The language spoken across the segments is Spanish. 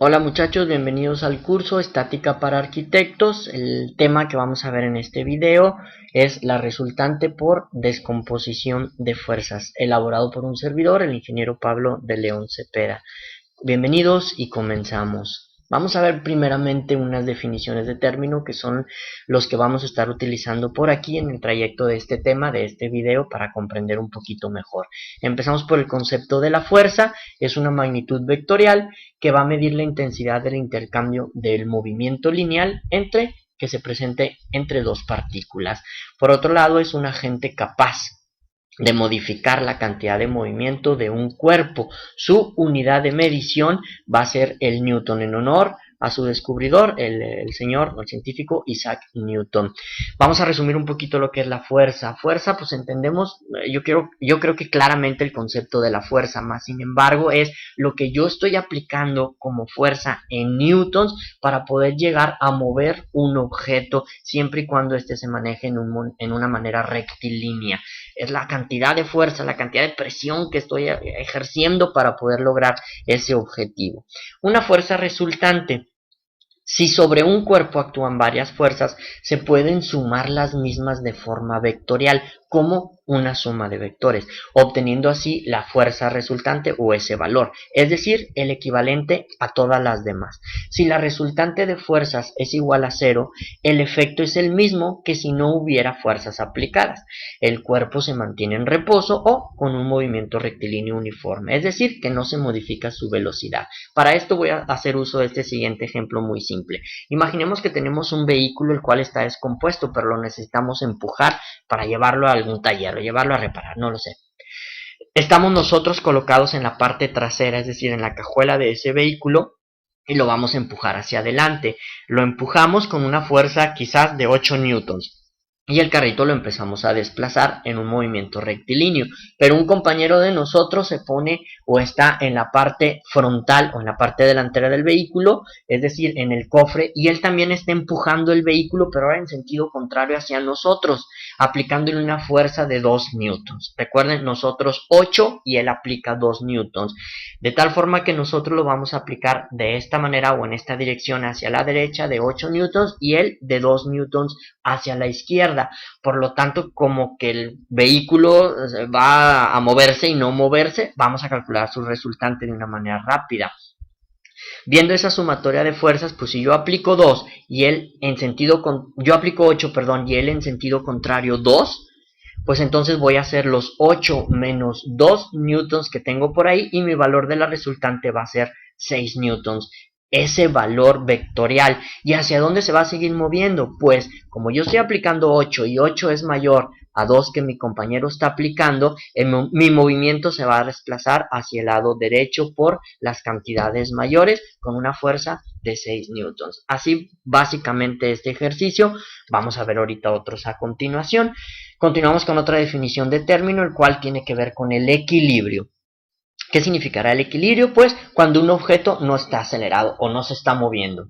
Hola muchachos, bienvenidos al curso Estática para Arquitectos. El tema que vamos a ver en este video es la resultante por descomposición de fuerzas, elaborado por un servidor, el ingeniero Pablo de León Cepeda. Bienvenidos y comenzamos. Vamos a ver primeramente unas definiciones de término que son los que vamos a estar utilizando por aquí en el trayecto de este tema, de este video, para comprender un poquito mejor. Empezamos por el concepto de la fuerza. Es una magnitud vectorial que va a medir la intensidad del intercambio del movimiento lineal que se presente entre dos partículas. Por otro lado, es un agente capaz de modificar la cantidad de movimiento de un cuerpo. Su unidad de medición va a ser el Newton, en honor a su descubridor, el señor, el científico Isaac Newton. Vamos a resumir un poquito lo que es la fuerza. Fuerza, pues entendemos, yo creo que claramente el concepto de la fuerza, más sin embargo, es lo que yo estoy aplicando como fuerza en newtons para poder llegar a mover un objeto, siempre y cuando éste se maneje en una manera rectilínea. Es la cantidad de fuerza, la cantidad de presión que estoy ejerciendo para poder lograr ese objetivo. Una fuerza resultante. Si sobre un cuerpo actúan varias fuerzas, se pueden sumar las mismas de forma vectorial, como una suma de vectores, obteniendo así la fuerza resultante o ese valor, es decir, el equivalente a todas las demás. Si la resultante de fuerzas es igual a cero, el efecto es el mismo que si no hubiera fuerzas aplicadas. El cuerpo se mantiene en reposo o con un movimiento rectilíneo uniforme, es decir, que no se modifica su velocidad. Para esto voy a hacer uso de este siguiente ejemplo muy simple. Imaginemos que tenemos un vehículo el cual está descompuesto, pero lo necesitamos empujar para llevarlo a algún taller o llevarlo a reparar, no lo sé. Estamos nosotros colocados en la parte trasera, es decir, en la cajuela de ese vehículo, y lo vamos a empujar hacia adelante. Lo empujamos con una fuerza quizás de 8 newtons. Y el carrito lo empezamos a desplazar en un movimiento rectilíneo, pero un compañero de nosotros se pone o está en la parte frontal o en la parte delantera del vehículo, es decir, en el cofre, y él también está empujando el vehículo, pero ahora en sentido contrario hacia nosotros, aplicándole una fuerza de 2 newtons. Recuerden, nosotros 8 y él aplica 2 newtons, de tal forma que nosotros lo vamos a aplicar de esta manera o en esta dirección hacia la derecha de 8 newtons y él de 2 newtons hacia la izquierda. Por lo tanto, como que el vehículo va a moverse y no moverse, vamos a calcular su resultante de una manera rápida. Viendo esa sumatoria de fuerzas, pues si yo aplico 2 y él en sentido yo aplico 8, perdón, y él en sentido contrario 2, pues entonces voy a hacer los 8 menos 2 newtons que tengo por ahí y mi valor de la resultante va a ser 6 newtons. Ese valor vectorial. ¿Y hacia dónde se va a seguir moviendo? Pues como yo estoy aplicando 8 y 8 es mayor a 2 que mi compañero está aplicando, mi movimiento se va a desplazar hacia el lado derecho por las cantidades mayores con una fuerza de 6 newtons. Así básicamente este ejercicio. Vamos a ver ahorita otros a continuación. Continuamos con otra definición de término, el cual tiene que ver con el equilibrio. ¿Qué significará el equilibrio? Pues cuando un objeto no está acelerado o no se está moviendo.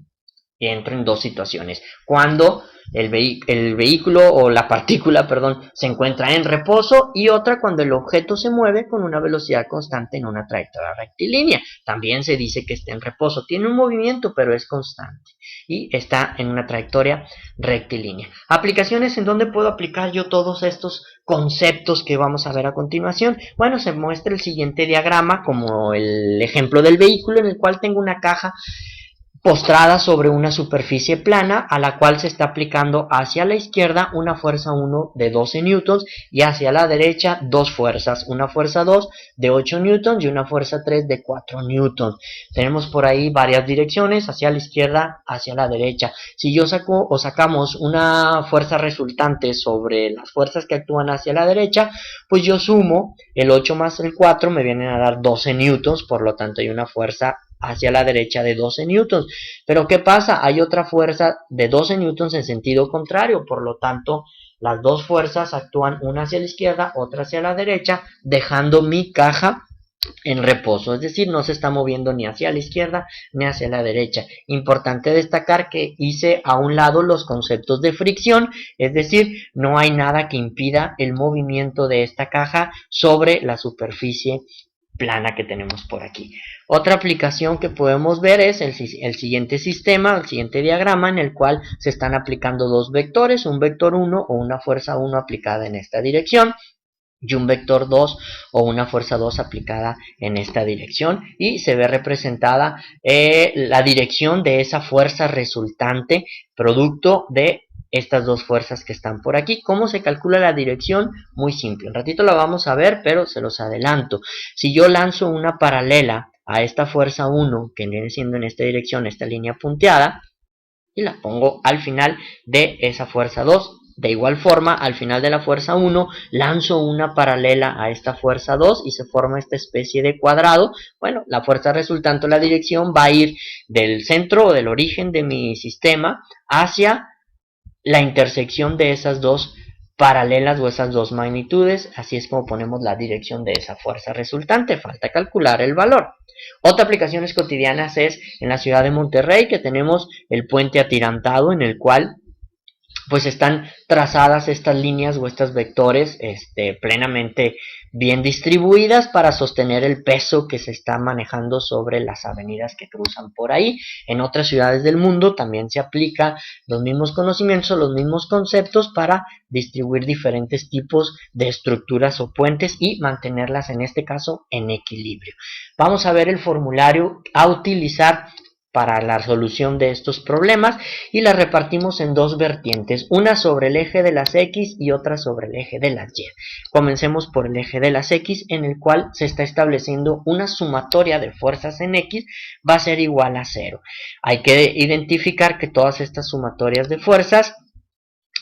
Y entro en dos situaciones. Cuando el vehículo o la partícula, perdón, se encuentra en reposo, y otra cuando el objeto se mueve con una velocidad constante en una trayectoria rectilínea. También se dice que está en reposo. Tiene un movimiento, pero es constante. Y está en una trayectoria rectilínea. Aplicaciones en donde puedo aplicar yo todos estos conceptos que vamos a ver a continuación. Bueno, se muestra el siguiente diagrama como el ejemplo del vehículo, en el cual tengo una caja postrada sobre una superficie plana a la cual se está aplicando hacia la izquierda una fuerza 1 de 12 newtons y hacia la derecha dos fuerzas, una fuerza 2 de 8 newtons y una fuerza 3 de 4 newtons. Tenemos por ahí varias direcciones, hacia la izquierda, hacia la derecha. Si yo saco o sacamos una fuerza resultante sobre las fuerzas que actúan hacia la derecha, pues yo sumo el 8 más el 4, me vienen a dar 12 newtons, por lo tanto hay una fuerza hacia la derecha de 12 newtons. Pero ¿qué pasa? Hay otra fuerza de 12 newtons en sentido contrario, por lo tanto las dos fuerzas actúan una hacia la izquierda, otra hacia la derecha, dejando mi caja en reposo, es decir, no se está moviendo ni hacia la izquierda ni hacia la derecha. Importante destacar que hice a un lado los conceptos de fricción, es decir, no hay nada que impida el movimiento de esta caja sobre la superficie plana que tenemos por aquí. Otra aplicación que podemos ver es el siguiente sistema, el siguiente diagrama, en el cual se están aplicando dos vectores, un vector 1 o una fuerza 1 aplicada en esta dirección, y un vector 2 o una fuerza 2 aplicada en esta dirección, y se ve representada la dirección de esa fuerza resultante producto de estas dos fuerzas que están por aquí. ¿Cómo se calcula la dirección? Muy simple, un ratito la vamos a ver, pero se los adelanto. Si yo lanzo una paralela a esta fuerza 1, que viene siendo en esta dirección, esta línea punteada, y la pongo al final de esa fuerza 2, de igual forma, al final de la fuerza 1, lanzo una paralela a esta fuerza 2 y se forma esta especie de cuadrado. Bueno, la fuerza resultante o la dirección va a ir del centro o del origen de mi sistema hacia la intersección de esas dos paralelas o esas dos magnitudes. Así es como ponemos la dirección de esa fuerza resultante. Falta calcular el valor. Otra aplicación cotidianas es en la ciudad de Monterrey, que tenemos el puente atirantado, en el cual pues están trazadas estas líneas o estos vectores plenamente bien distribuidas para sostener el peso que se está manejando sobre las avenidas que cruzan por ahí. En otras ciudades del mundo también se aplica los mismos conocimientos, los mismos conceptos para distribuir diferentes tipos de estructuras o puentes y mantenerlas en este caso en equilibrio. Vamos a ver el formulario a utilizar para la solución de estos problemas y las repartimos en dos vertientes, una sobre el eje de las X y otra sobre el eje de las Y. Comencemos por el eje de las X, en el cual se está estableciendo una sumatoria de fuerzas en X va a ser igual a 0. Hay que identificar que todas estas sumatorias de fuerzas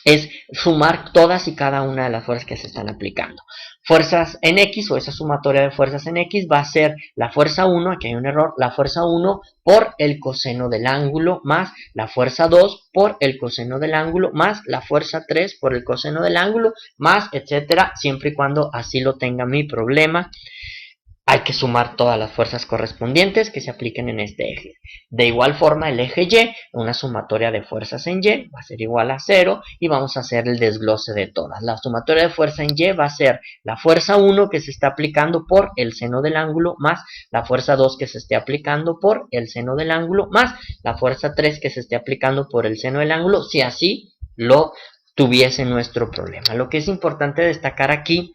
es sumar todas y cada una de las fuerzas que se están aplicando. Fuerzas en X, o esa sumatoria de fuerzas en X, va a ser la fuerza 1, aquí hay un error, la fuerza 1 por el coseno del ángulo, más la fuerza 2 por el coseno del ángulo, más la fuerza 3 por el coseno del ángulo, más etcétera, siempre y cuando así lo tenga mi problema. Hay que sumar todas las fuerzas correspondientes que se apliquen en este eje. De igual forma, el eje Y, una sumatoria de fuerzas en Y, va a ser igual a 0 y vamos a hacer el desglose de todas. La sumatoria de fuerza en Y va a ser la fuerza 1 que se está aplicando por el seno del ángulo, más la fuerza 2 que se esté aplicando por el seno del ángulo, más la fuerza 3 que se esté aplicando por el seno del ángulo, si así lo tuviese nuestro problema. Lo que es importante destacar aquí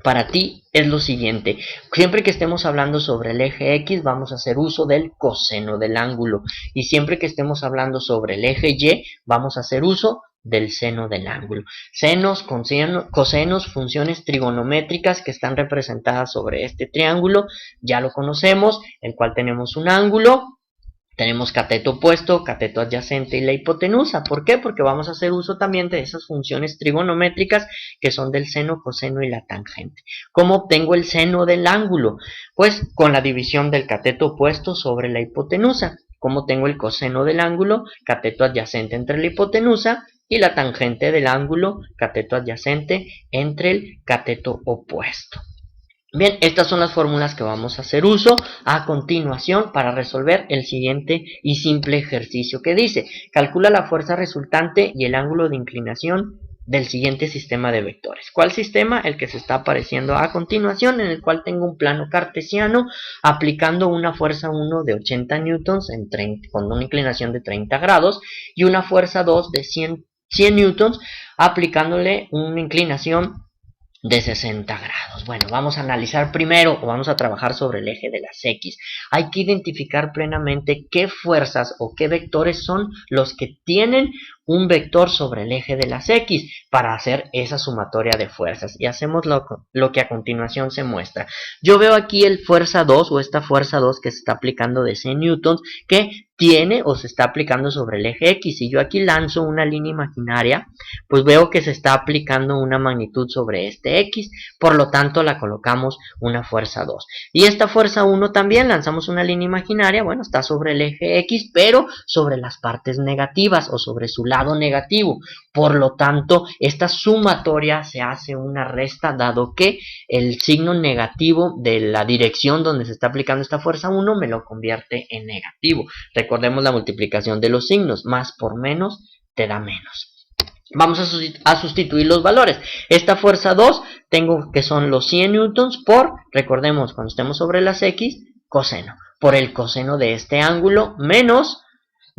para ti es lo siguiente: siempre que estemos hablando sobre el eje X vamos a hacer uso del coseno del ángulo, y siempre que estemos hablando sobre el eje Y vamos a hacer uso del seno del ángulo. Senos, cosenos, funciones trigonométricas que están representadas sobre este triángulo, ya lo conocemos, el cual tenemos un ángulo. Tenemos cateto opuesto, cateto adyacente y la hipotenusa. ¿Por qué? Porque vamos a hacer uso también de esas funciones trigonométricas que son del seno, coseno y la tangente. ¿Cómo obtengo el seno del ángulo? Pues con la división del cateto opuesto sobre la hipotenusa. ¿Cómo tengo el coseno del ángulo? Cateto adyacente entre la hipotenusa y la tangente del ángulo, cateto adyacente entre el cateto opuesto. Bien, estas son las fórmulas que vamos a hacer uso a continuación para resolver el siguiente y simple ejercicio que dice: calcula la fuerza resultante y el ángulo de inclinación del siguiente sistema de vectores. ¿Cuál sistema? El que se está apareciendo a continuación, en el cual tengo un plano cartesiano aplicando una fuerza 1 de 80 newtons con una inclinación de 30 grados y una fuerza 2 de 100 newtons aplicándole una inclinación de 60 grados. Bueno, vamos a analizar primero, o vamos a trabajar sobre el eje de las X. Hay que identificar plenamente qué fuerzas o qué vectores son los que tienen un vector sobre el eje de las X para hacer esa sumatoria de fuerzas, y hacemos lo que a continuación se muestra. Yo veo aquí el fuerza 2 o esta fuerza 2 que se está aplicando de 100 newtons que tiene o se está aplicando sobre el eje X. Si yo aquí lanzo una línea imaginaria, pues veo que se está aplicando una magnitud sobre este X, por lo tanto la colocamos una fuerza 2. Y esta fuerza 1 también lanzamos una línea imaginaria, bueno, está sobre el eje X, pero sobre las partes negativas o sobre su lado negativo. Por lo tanto, esta sumatoria se hace una resta, dado que el signo negativo de la dirección donde se está aplicando esta fuerza 1 me lo convierte en negativo. Recordemos la multiplicación de los signos: más por menos te da menos. Vamos a sustituir los valores. Esta fuerza 2 tengo que son los 100 newtons por, recordemos, cuando estemos sobre las X, coseno. Por el coseno de este ángulo menos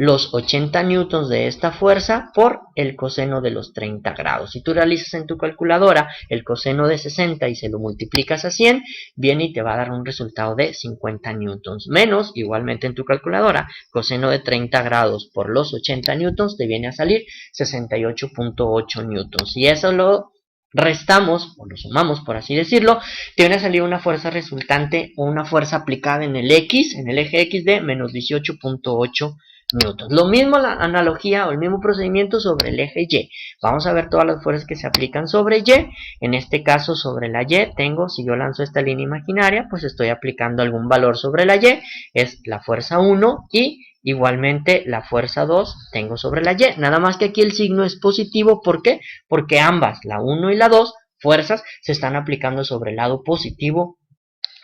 los 80 newtons de esta fuerza por el coseno de los 30 grados. Si tú realizas en tu calculadora el coseno de 60 y se lo multiplicas a 100, viene y te va a dar un resultado de 50 newtons. Menos, igualmente en tu calculadora, coseno de 30 grados por los 80 newtons te viene a salir 68.8 newtons. Y eso lo restamos, o lo sumamos por así decirlo, te viene a salir una fuerza resultante o una fuerza aplicada en el X, en el eje X de menos 18.8 newtons. Lo mismo la analogía o el mismo procedimiento sobre el eje Y. Vamos a ver todas las fuerzas que se aplican sobre Y. En este caso sobre la Y tengo, si yo lanzo esta línea imaginaria, pues estoy aplicando algún valor sobre la Y. Es la fuerza 1 y igualmente la fuerza 2 tengo sobre la Y. Nada más que aquí el signo es positivo. ¿Por qué? Porque ambas, la 1 y la 2, fuerzas se están aplicando sobre el lado positivo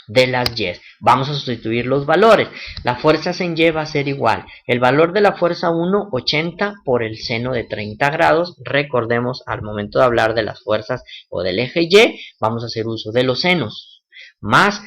de las Y. Vamos a sustituir los valores. La fuerza en Y va a ser igual. El valor de la fuerza 1, 80 por el seno de 30 grados. Recordemos, al momento de hablar de las fuerzas o del eje Y, vamos a hacer uso de los senos. Más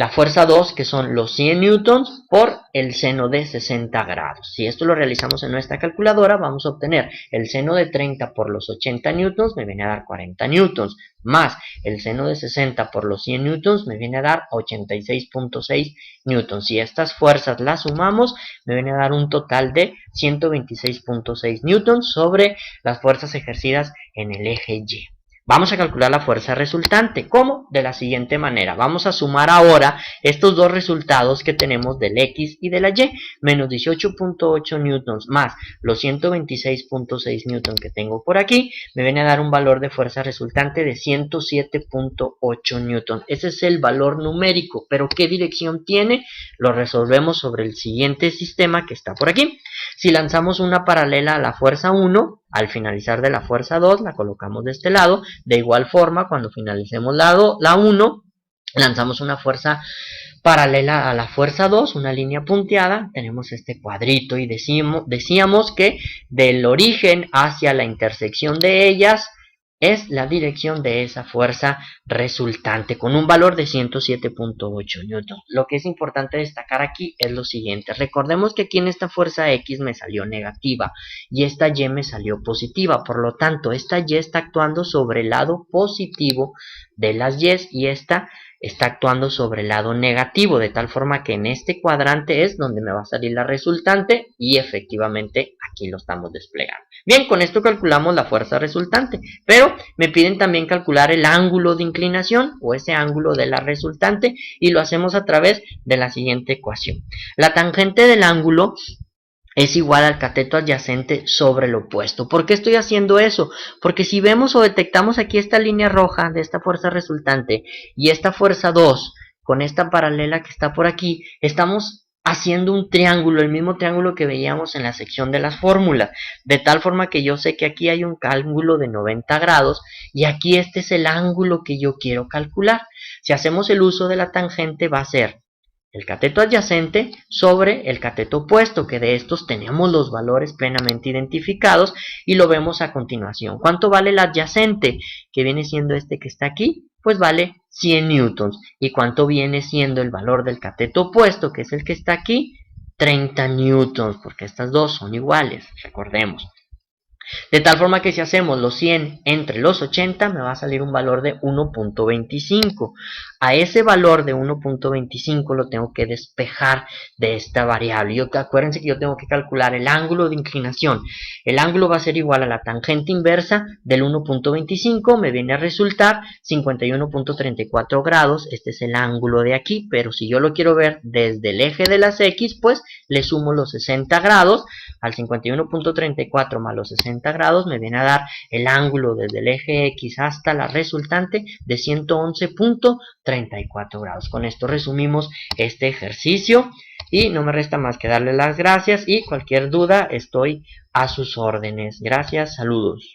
la fuerza 2, que son los 100 newtons por el seno de 60 grados. Si esto lo realizamos en nuestra calculadora, vamos a obtener el seno de 30 por los 80 newtons, me viene a dar 40 newtons, más el seno de 60 por los 100 newtons, me viene a dar 86.6 newtons. Si estas fuerzas las sumamos, me viene a dar un total de 126.6 newtons sobre las fuerzas ejercidas en el eje Y. Vamos a calcular la fuerza resultante. ¿Cómo? De la siguiente manera. Vamos a sumar ahora estos dos resultados que tenemos del X y de la Y. Menos 18.8 newtons más los 126.6 newtons que tengo por aquí, me viene a dar un valor de fuerza resultante de 107.8 newtons. Ese es el valor numérico. ¿Pero qué dirección tiene? Lo resolvemos sobre el siguiente sistema que está por aquí. Si lanzamos una paralela a la fuerza 1, al finalizar de la fuerza 2, la colocamos de este lado. De igual forma, cuando finalicemos la 1, lanzamos una fuerza paralela a la fuerza 2, una línea punteada, tenemos este cuadrito y decíamos que del origen hacia la intersección de ellas es la dirección de esa fuerza resultante con un valor de 107.8 newtons. Lo que es importante destacar aquí es lo siguiente. Recordemos que aquí en esta fuerza X me salió negativa y esta Y me salió positiva. Por lo tanto, esta Y está actuando sobre el lado positivo de las Y y esta está actuando sobre el lado negativo, de tal forma que en este cuadrante es donde me va a salir la resultante y efectivamente aquí lo estamos desplegando. Bien, con esto calculamos la fuerza resultante, pero me piden también calcular el ángulo de inclinación o ese ángulo de la resultante y lo hacemos a través de la siguiente ecuación. La tangente del ángulo es igual al cateto adyacente sobre el opuesto. ¿Por qué estoy haciendo eso? Porque si vemos o detectamos aquí esta línea roja de esta fuerza resultante y esta fuerza 2 con esta paralela que está por aquí, estamos haciendo un triángulo, el mismo triángulo que veíamos en la sección de las fórmulas, de tal forma que yo sé que aquí hay un ángulo de 90 grados y aquí este es el ángulo que yo quiero calcular. Si hacemos el uso de la tangente va a ser el cateto adyacente sobre el cateto opuesto, que de estos tenemos los valores plenamente identificados y lo vemos a continuación. ¿Cuánto vale el adyacente? Que viene siendo este que está aquí, pues vale 100 newtons. ¿Y cuánto viene siendo el valor del cateto opuesto, que es el que está aquí? 30 newtons, porque estas dos son iguales, recordemos. De tal forma que si hacemos los 100 entre los 80 me va a salir un valor de 1.25. A ese valor de 1.25 lo tengo que despejar de esta variable. Acuérdense que yo tengo que calcular el ángulo de inclinación. El ángulo va a ser igual a la tangente inversa del 1.25. Me viene a resultar 51.34 grados. Este es el ángulo de aquí. Pero si yo lo quiero ver desde el eje de las X, pues le sumo los 60 grados. Al 51.34 más los 60 grados me viene a dar el ángulo desde el eje X hasta la resultante de 111.34 grados. Con esto resumimos este ejercicio y no me resta más que darle las gracias y cualquier duda estoy a sus órdenes. Gracias, saludos.